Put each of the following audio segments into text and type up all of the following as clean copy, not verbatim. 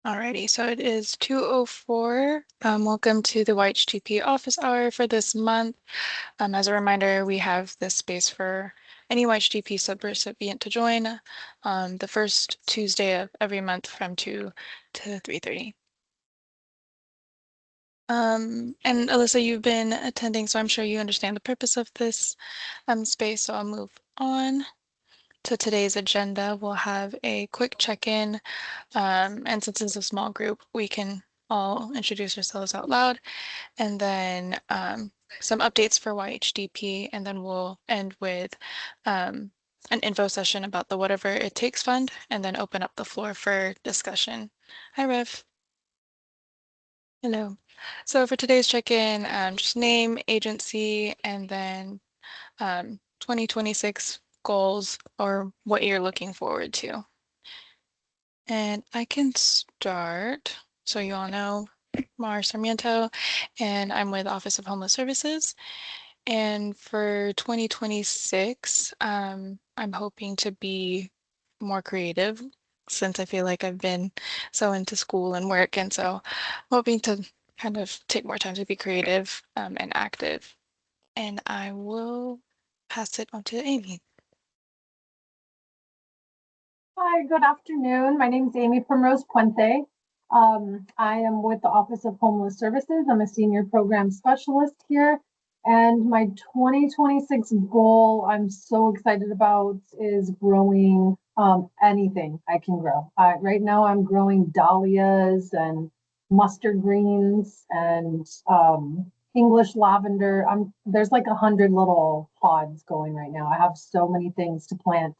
Alrighty, so it is 2:04. Welcome to the YHDP office hour for this month. As a reminder, we have this space for any YHDP subrecipient to join the first Tuesday of every month from 2 to 3:30. And Alyssa, you've been attending, so I'm sure you understand the purpose of this space, so I'll move on to today's agenda. We'll have a quick check-in. And since it's a small group, we can all introduce ourselves out loud, and then some updates for YHDP, and then we'll end with an info session about the Whatever It Takes Fund, and then open up the floor for discussion. Hi, Rev. Hello. So for today's check-in, just name, agency, and then 2026 goals or what you're looking forward to. And I can start. So you all know Mar Sarmiento, and I'm with Office of Homeless Services. And for 2026, I'm hoping to be more creative since I feel like I've been so into school and work. And so I'm hoping to kind of take more time to be creative and active. And I will pass it on to Amy. Hi, good afternoon. My name is Amy Primrose Puente. I am with the Office of Homeless Services. I'm a senior program specialist here. And my 2026 goal I'm so excited about is growing anything I can grow. Right now I'm growing dahlias and mustard greens and English lavender. There's like 100 little pods going right now. I have so many things to plant.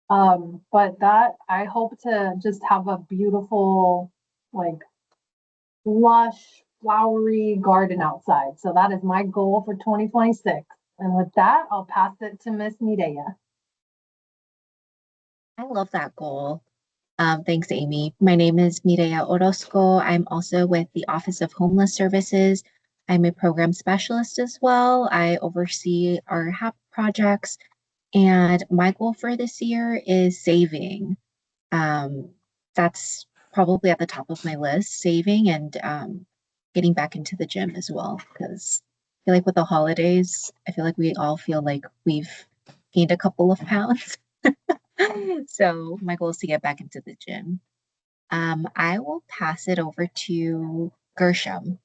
But that I hope to just have a beautiful, like lush, flowery garden outside. So that is my goal for 2026. And with that, I'll pass it to Miss Mireya. I love that goal. Thanks, Amy. My name is Mireya Orozco. I'm also with the Office of Homeless Services. I'm a program specialist as well. I oversee our HAP projects. And my goal for this year is saving. That's probably at the top of my list, saving and getting back into the gym as well. Because I feel like with the holidays, I feel like we all feel like we've gained a couple of pounds. So my goal is to get back into the gym. I will pass it over to Gershom.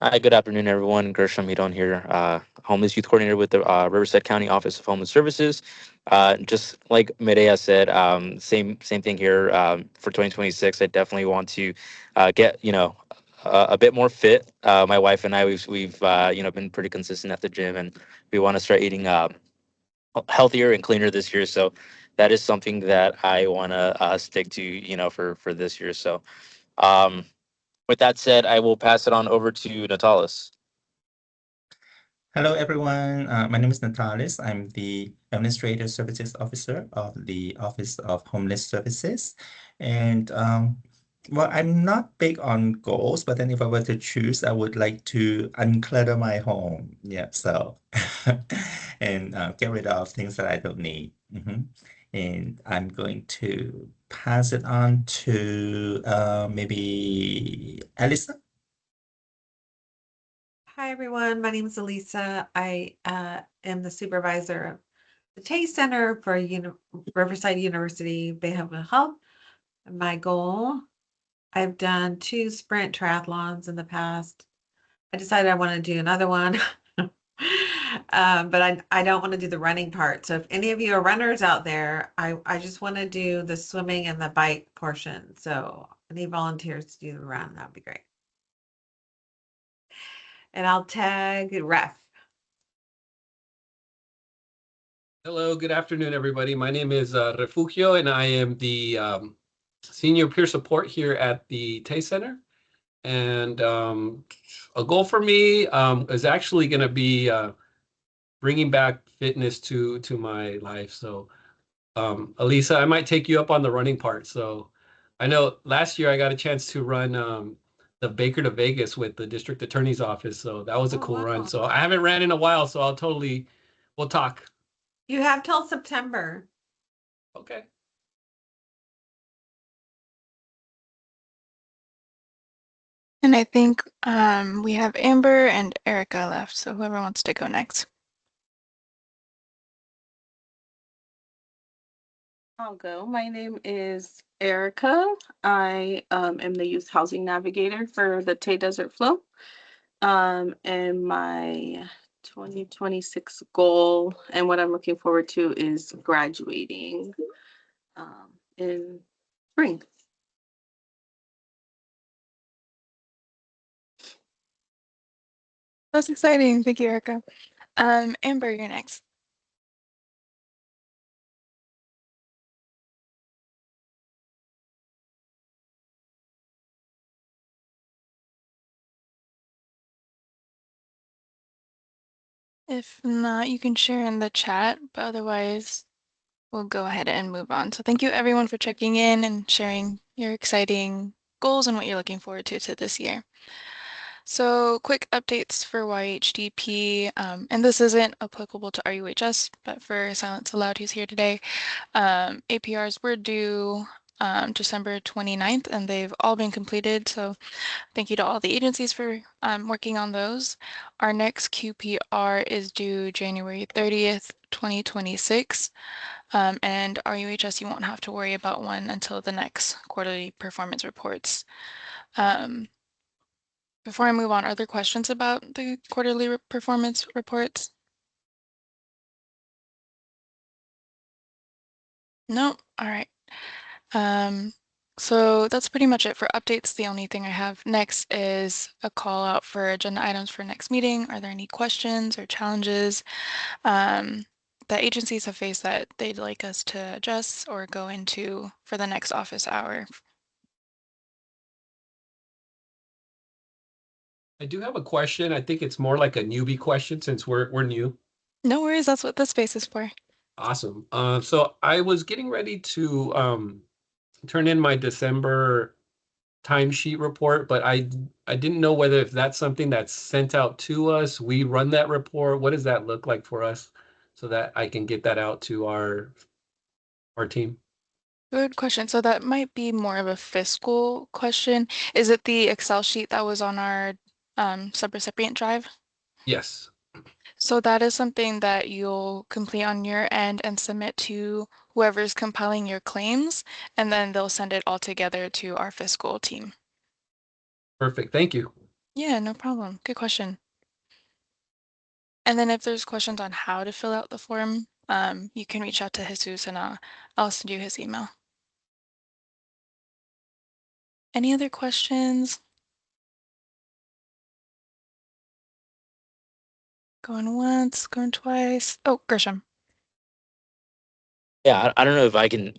Hi, good afternoon, everyone. Gershom Hidon here, homeless youth coordinator with the Riverside County Office of Homeless Services. Just like Medea said, same thing here. For 2026, I definitely want to get a bit more fit. My wife and I, we've been pretty consistent at the gym, and we want to start eating healthier and cleaner this year. So that is something that I want to stick to, for this year. So. With that said, I will pass it on over to Natalis. Hello, everyone. My name is Natalis. I'm the Administrative Services Officer of the Office of Homeless Services. And well, I'm not big on goals, but then if I were to choose, I would like to unclutter my home. Yeah, so and get rid of things that I don't need. And I'm going to pass it on to maybe Alisa. Hi, everyone. My name is Elisa. I am the supervisor of the Taste Center for Riverside University Behavioral Health. My goal, I've done 2 sprint triathlons in the past. I decided I want to do another one, but I don't want to do the running part. So if any of you are runners out there, I just want to do the swimming and the bike portion. So any volunteers to do the run, that'd be great. And I'll tag Ref. Hello, good afternoon, everybody. My name is Refugio, and I am the Senior Peer Support here at the Taste Center. And a goal for me is actually going to be bringing back fitness to my life. So, Elisa, I might take you up on the running part. So I know last year I got a chance to run the Baker to Vegas with the district attorney's office. So that was a cool run. So I haven't ran in a while, so we'll talk. You have till September. Okay. And I think we have Amber and Erica left, so whoever wants to go next. I'll go. My name is Erica. I am the youth housing navigator for the Tay Desert Flow. And my 2026 goal and what I'm looking forward to is graduating in spring. That's exciting. Thank you, Erica. Amber, you're next. If not, you can share in the chat, but otherwise we'll go ahead and move on. So thank you everyone for checking in and sharing your exciting goals and what you're looking forward to this year. So quick updates for YHDP, and this isn't applicable to RUHS, but for Silence Aloud who's here today, APRs were due December 29th and they've all been completed. So thank you to all the agencies for working on those. Our next QPR is due January 30th, 2026. And RUHS, you won't have to worry about one until the next quarterly performance reports. Before I move on, are there questions about the quarterly performance reports? No? All right. So that's pretty much it for updates. The only thing I have next is a call out for agenda items for next meeting. Are there any questions or challenges that agencies have faced that they'd like us to address or go into for the next office hour? I do have a question. I think it's more like a newbie question since we're new. No worries, that's what this space is for. Awesome. So I was getting ready to turn in my December timesheet report, but I didn't know whether if that's something that's sent out to us, we run that report. What does that look like for us so that I can get that out to our team? Good question. So that might be more of a fiscal question. Is it the Excel sheet that was on our subrecipient drive? Yes. So that is something that you'll complete on your end and submit to whoever's compiling your claims, and then they'll send it all together to our fiscal team. Perfect. Thank you. Yeah, no problem. Good question. And then if there's questions on how to fill out the form, you can reach out to Jesus and I'll send you his email. Any other questions? Going once, going twice. Oh, Grisham. Yeah, I don't know if I can,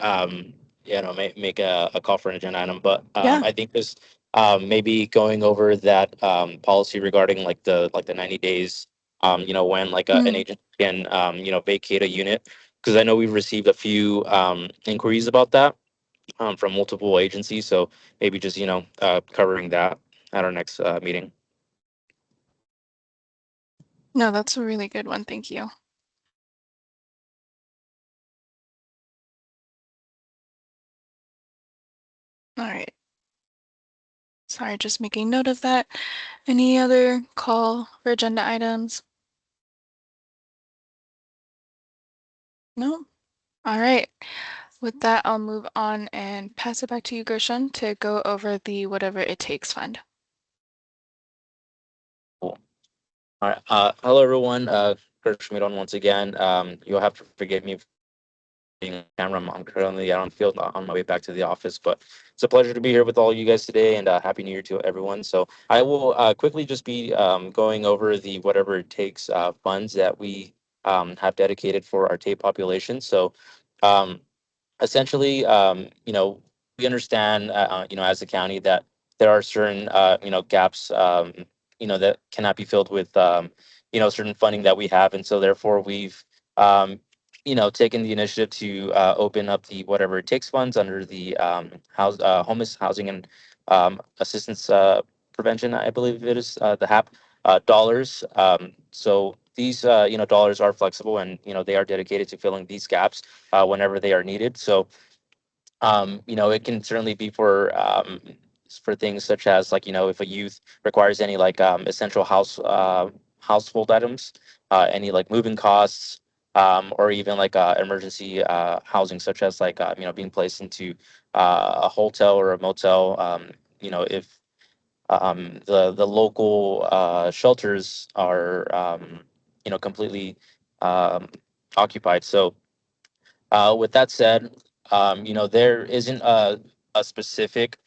make a call for an agenda item, but Yeah. I think just maybe going over that policy regarding like the 90 days, when like an agent can, vacate a unit, because I know we've received a few inquiries about that from multiple agencies, so maybe just covering that at our next meeting. No, that's a really good one. Thank you. All right. Sorry, just making note of that. Any other call for agenda items? No? All right. With that, I'll move on and pass it back to you, Gershon, to go over the Whatever It Takes fund. Cool. All right. Hello, everyone. Kurt Schmidt on once again. You'll have to forgive me for being on camera. I'm currently out on the field on my way back to the office, but it's a pleasure to be here with all you guys today, and Happy New Year to everyone. So I will quickly just be going over the Whatever It Takes funds that we have dedicated for our TAPE population. So um, essentially, we understand, as a county that there are certain, gaps, that cannot be filled with, certain funding that we have. And so therefore we've, taken the initiative to open up the Whatever It Takes funds under the homeless housing and assistance prevention, I believe it is, the HAP dollars. So these, dollars are flexible and, they are dedicated to filling these gaps whenever they are needed. So, it can certainly be for, for things such as like, if a youth requires any like essential household items, any like moving costs, or even like emergency housing, such as like being placed into a hotel or a motel. If the local shelters are completely um, occupied. So with that said, there isn't a specific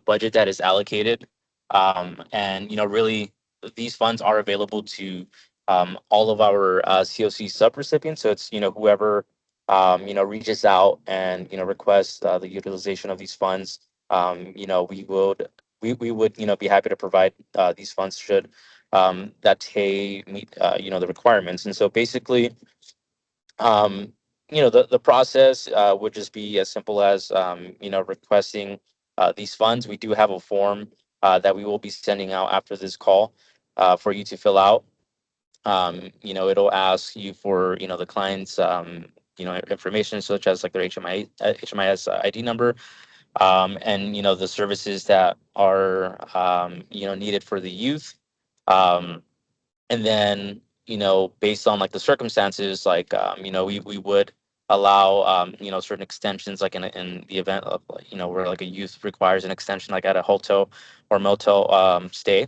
budget that is allocated, and really these funds are available to all of our COC subrecipients. So it's whoever reaches out and requests the utilization of these funds. We would be happy to provide these funds should that TAY meet the requirements. And so basically, um, the process would just be as simple as requesting these funds. We do have a form that we will be sending out after this call for you to fill out. It'll ask you for the client's information, such as like their HMIS ID number, and the services that are needed for the youth. Um, and then based on like the circumstances, like we would allow certain extensions, like in the event of like, where like a youth requires an extension, like at a hotel or motel stay.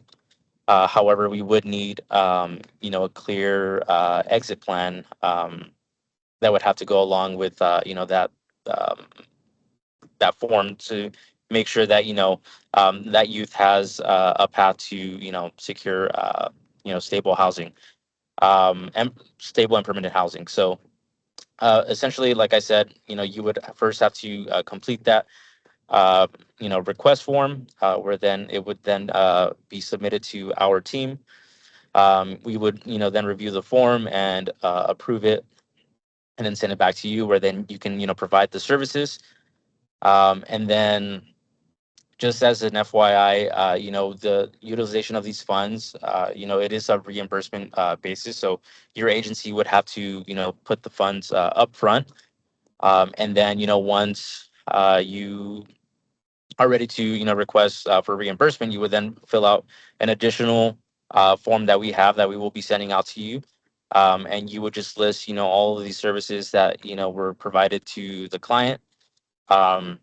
However, we would need a clear exit plan that would have to go along with um, that form to make sure that that youth has a path to secure stable housing, and stable and permanent housing. So essentially, like I said, you would first have to complete that request form, where then it would then be submitted to our team. We would then review the form and approve it, and then send it back to you, where then you can provide the services. And then just as an FYI, the utilization of these funds, it is a reimbursement basis. So your agency would have to, put the funds up front. And then, once you are ready to, request for reimbursement, you would then fill out an additional form that we have that we will be sending out to you. And you would just list, all of these services that, were provided to the client. Um,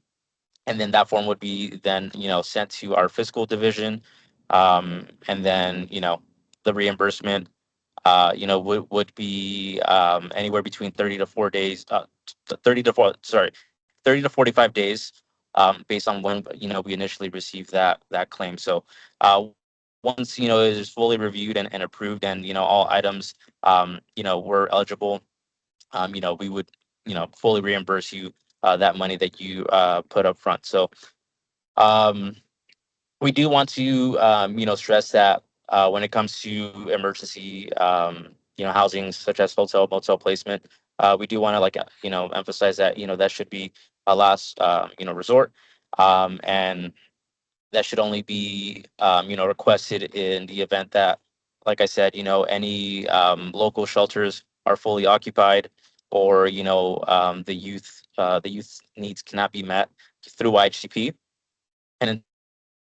and then that form would be then sent to our fiscal division, and then the reimbursement would be anywhere between 30 to 4 days, 30 to 4 sorry 30 to 45 days, based on when we initially received that claim. So once it is fully reviewed and approved, and all items were eligible, we would fully reimburse you that money that you put up front. So um, we do want to stress that when it comes to emergency housing, such as hotel motel placement, we do want to like emphasize that that should be a last resort, and that should only be requested in the event that, like I said, any local shelters are fully occupied, or the youth needs cannot be met through YHDP. And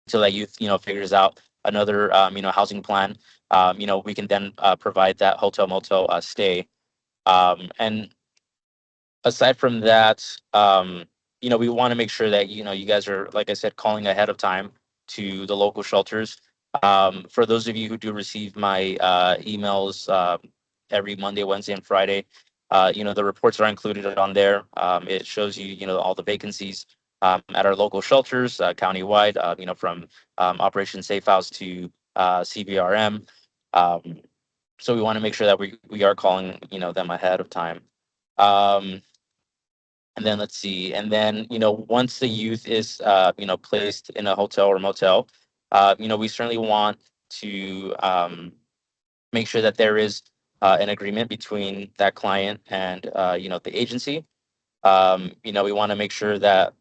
until that youth figures out another housing plan, we can then provide that hotel motel stay. And aside from that, we want to make sure that you guys are, like I said, calling ahead of time to the local shelters. For those of you who do receive my emails every Monday, Wednesday, and Friday, the reports are included on there. It shows you all the vacancies at our local shelters countywide, from Operation Safe House to CBRM. Um, so we want to make sure that we are calling them ahead of time. Um, and then let's see. And then, once the youth is, placed in a hotel or motel, we certainly want to make sure that there is an agreement between that client and, the agency. We want to make sure that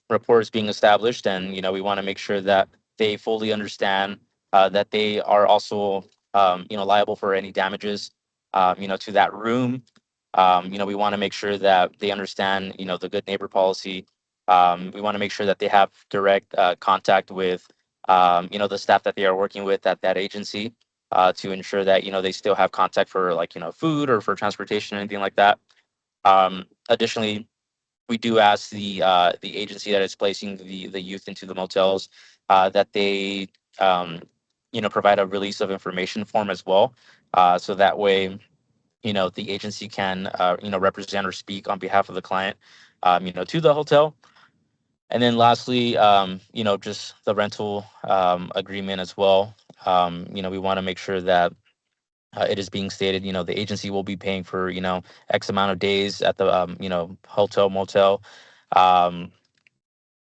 rapport is being established, and we want to make sure that they fully understand that they are also liable for any damages to that room. We want to make sure that they understand the good neighbor policy, We want to make sure that they have direct contact with the staff that they are working with at that agency, to ensure that they still have contact for like food or for transportation or anything like that. Additionally, we do ask the agency that is placing the youth into the motels, that they provide a release of information form as well, so that way the agency can represent or speak on behalf of the client, to the hotel. And then lastly, just the rental agreement as well. We want to make sure that it is being stated, the agency will be paying for, X amount of days at the, hotel, motel. Um,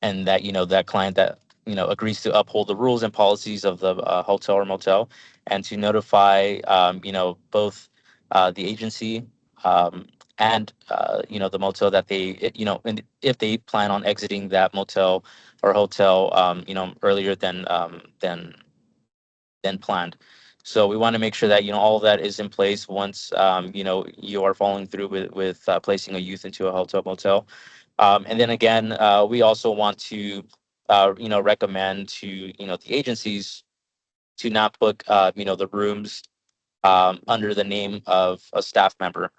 and that, that client that, agrees to uphold the rules and policies of the hotel or motel, and to notify, both the agency, and, the motel that and if they plan on exiting that motel or hotel, earlier than planned. So we want to make sure that all of that is in place once you are following through with placing a youth into a hotel motel. And then again, we also want to recommend to the agencies to not book the rooms under the name of a staff member.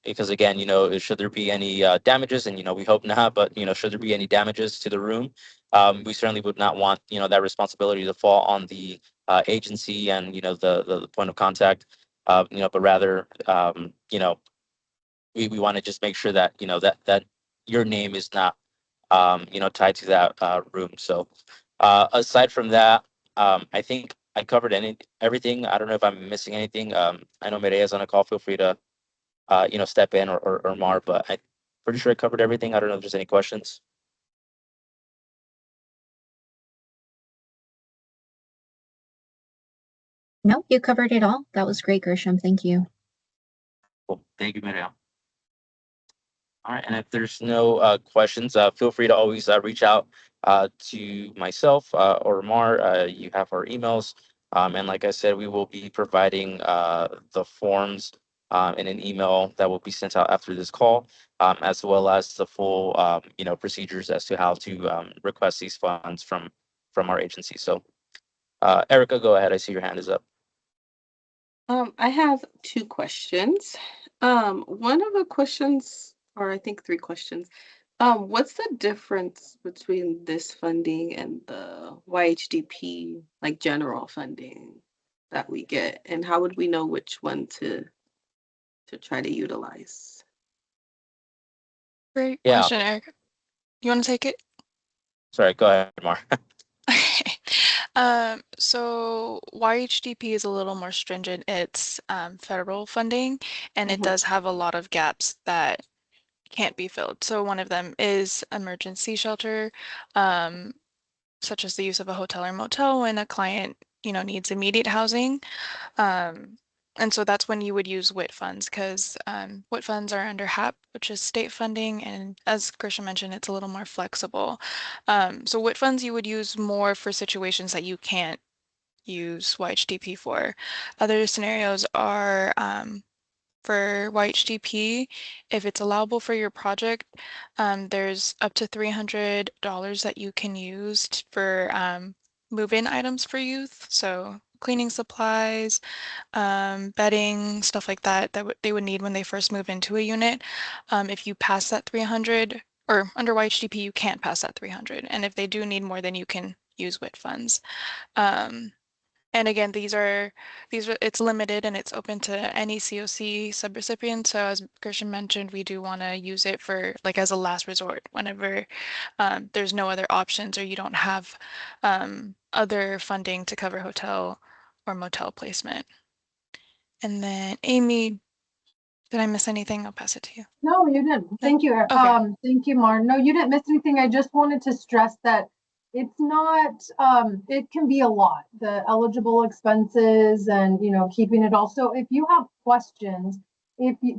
Because again, should there be any damages, and we hope not, but should there be any damages to the room, we certainly would not want that responsibility to fall on the agency and the point of contact. But rather, we want to just make sure that that your name is not tied to that room. So aside from that, I think I covered everything. I don't know if I'm missing anything. I know Mireya's on a call. Feel free to step in, or Mar, but I'm pretty sure I covered everything. I don't know if there's any questions. No, you covered it all. That was great, Gershom. Thank you. Cool. Thank you, Mireya. All right, and if there's no questions, feel free to always reach out to myself or Mar. You have our emails, and like I said, we will be providing the forms in an email that will be sent out after this call, as well as the full procedures as to how to request these funds from our agency. So, Erica, go ahead. I see your hand is up. I have 2 questions. One of the questions, or I think 3 questions. What's the difference between this funding and the YHDP, like general funding that we get, and how would we know which one to try to utilize? Great Yeah. question, Eric. You want to take it? Sorry, go ahead, Mar. Okay. So YHDP is a little more stringent. It's federal funding, and it does have a lot of gaps that can't be filled. So one of them is emergency shelter, such as the use of a hotel or motel when a client, needs immediate housing. And so that's when you would use WIT funds, because WIT funds are under HAP, which is state funding. And as Grisha mentioned, it's a little more flexible. So WIT funds you would use more for situations that you can't use YHDP for. Other scenarios are for YHDP, if it's allowable for your project, there's up to $300 that you can use for move-in items for youth. So cleaning supplies, bedding, stuff like that, they would need when they first move into a unit. If you pass that 300, or under YHDP, you can't pass that 300. And if they do need more, then you can use WIT funds. And again, it's limited and it's open to any COC subrecipient. So as Gershon mentioned, we do want to use it for like as a last resort whenever there's no other options or you don't have other funding to cover hotel or motel placement. And then Amy, did I miss anything? I'll pass it to you. No, you didn't. Thank you. Okay. Thank you, Mar. No, you didn't miss anything. I just wanted to stress that it's not, it can be a lot, the eligible expenses and, keeping it all. So if you have questions,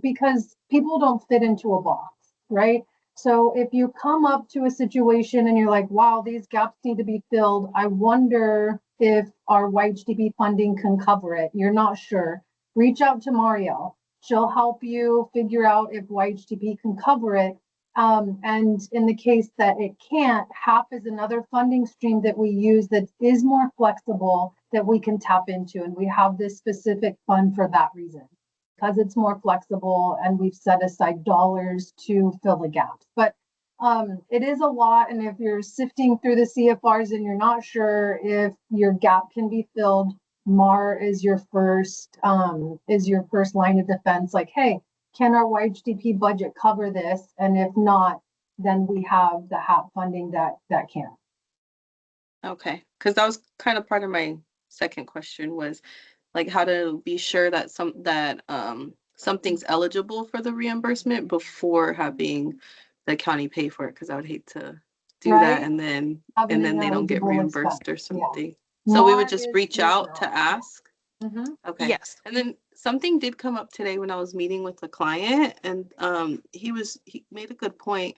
because people don't fit into a box, right? So if you come up to a situation and you're like, wow, these gaps need to be filled, I wonder if our YHDP funding can cover it. You're not sure. Reach out to Mario. She'll help you figure out if YHDP can cover it. And in the case that it can't, HAP is another funding stream that we use that is more flexible that we can tap into. And we have this specific fund for that reason, because it's more flexible and we've set aside dollars to fill the gaps. But it is a lot. And if you're sifting through the CFRs and you're not sure if your gap can be filled, MAR is your first line of defense. Like, hey, can our YHDP budget cover this? And if not, then we have the HAP funding that can. Okay, because that was kind of part of my second question was like how to be sure that something's eligible for the reimbursement before having the county pay for it, because I would hate to do that Right. and then Having they don't get ineligible reimbursed or expense. Yeah. something. So we would MAR just is reach out zero. to ask. Mhm. Okay. Yes. And then something did come up today when I was meeting with the client, and he made a good point.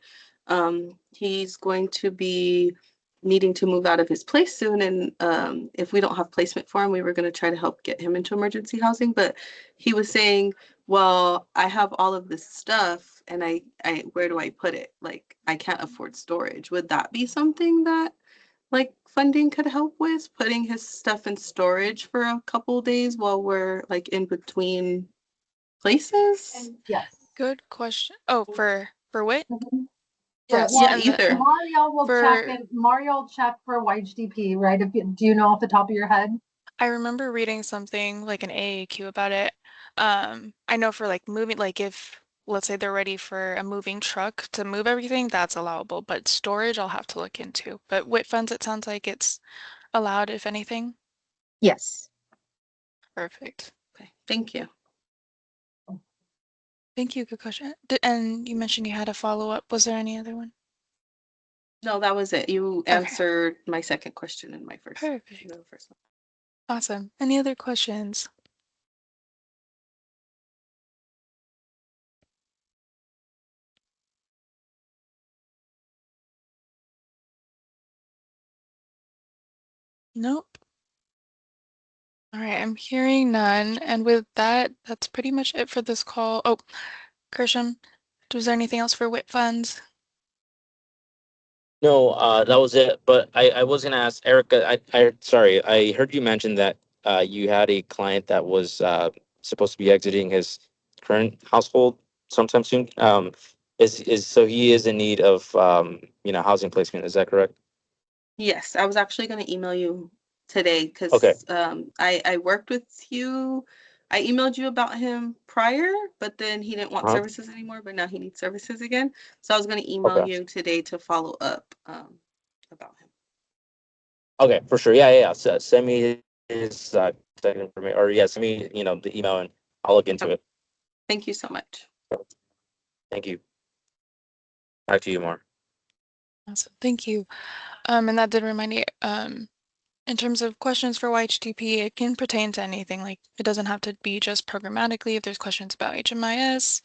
He's going to be needing to move out of his place soon, and if we don't have placement for him, we were going to try to help get him into emergency housing. But he was saying, well, I have all of this stuff, and I where do I put it? Like, I can't afford storage. Would that be something that like funding could help with, putting his stuff in storage for a couple days while we're like in between places? Yes. Good question. Oh, for WIT? Mhm. Yes. Well, Yeah, either. Mario will check For- it. Mario will check for YHDP, right? Do you know off the top of your head? I remember reading something like an AAQ about it. I know for like moving, like if let's say they're ready for a moving truck to move everything, that's allowable. But storage, I'll have to look into. But WIT funds, it sounds like it's allowed, if anything. Yes. Perfect. Okay, thank you. Thank you. Good question. And you mentioned you had a follow-up. Was there any other one? No, that was it. You Okay. answered my second question in my first. Perfect. the first one. Awesome. Any other questions? Nope. All right, I'm hearing none. And with that, that's pretty much it for this call. Oh, Kersham, was there anything else for WIT funds? No, that was it. But I was gonna ask Erica. Sorry, I heard you mention that you had a client that was supposed to be exiting his current household sometime soon. So he is in need of housing placement. Is that correct? Yes, I was actually going to email you today because Okay. I worked with you. I emailed you about him prior, but then he didn't want Uh-huh. services anymore, but now he needs services again. So I was going to email Okay. you today to follow up about him. Okay, for sure. Yeah. So send me his contact information, or send me the email, and I'll look into it. Thank you so much. Thank you. Back to you, Mar. Awesome. Thank you. And that did remind me, in terms of questions for YHDP, it can pertain to anything. Like it doesn't have to be just programmatically. If there's questions about HMIS,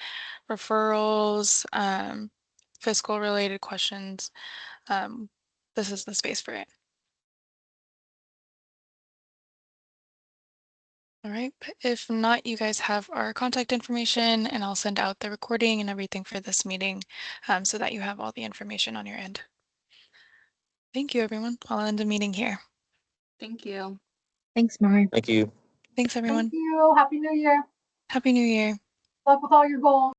referrals, fiscal related questions, this is the space for it. All right, but if not, you guys have our contact information and I'll send out the recording and everything for this meeting so that you have all the information on your end. Thank you, everyone. I'll end the meeting here. Thank you. Thanks, Mari. Thank you. Thanks, everyone. Thank you. Happy New Year. Happy New Year. Luck with all your goals.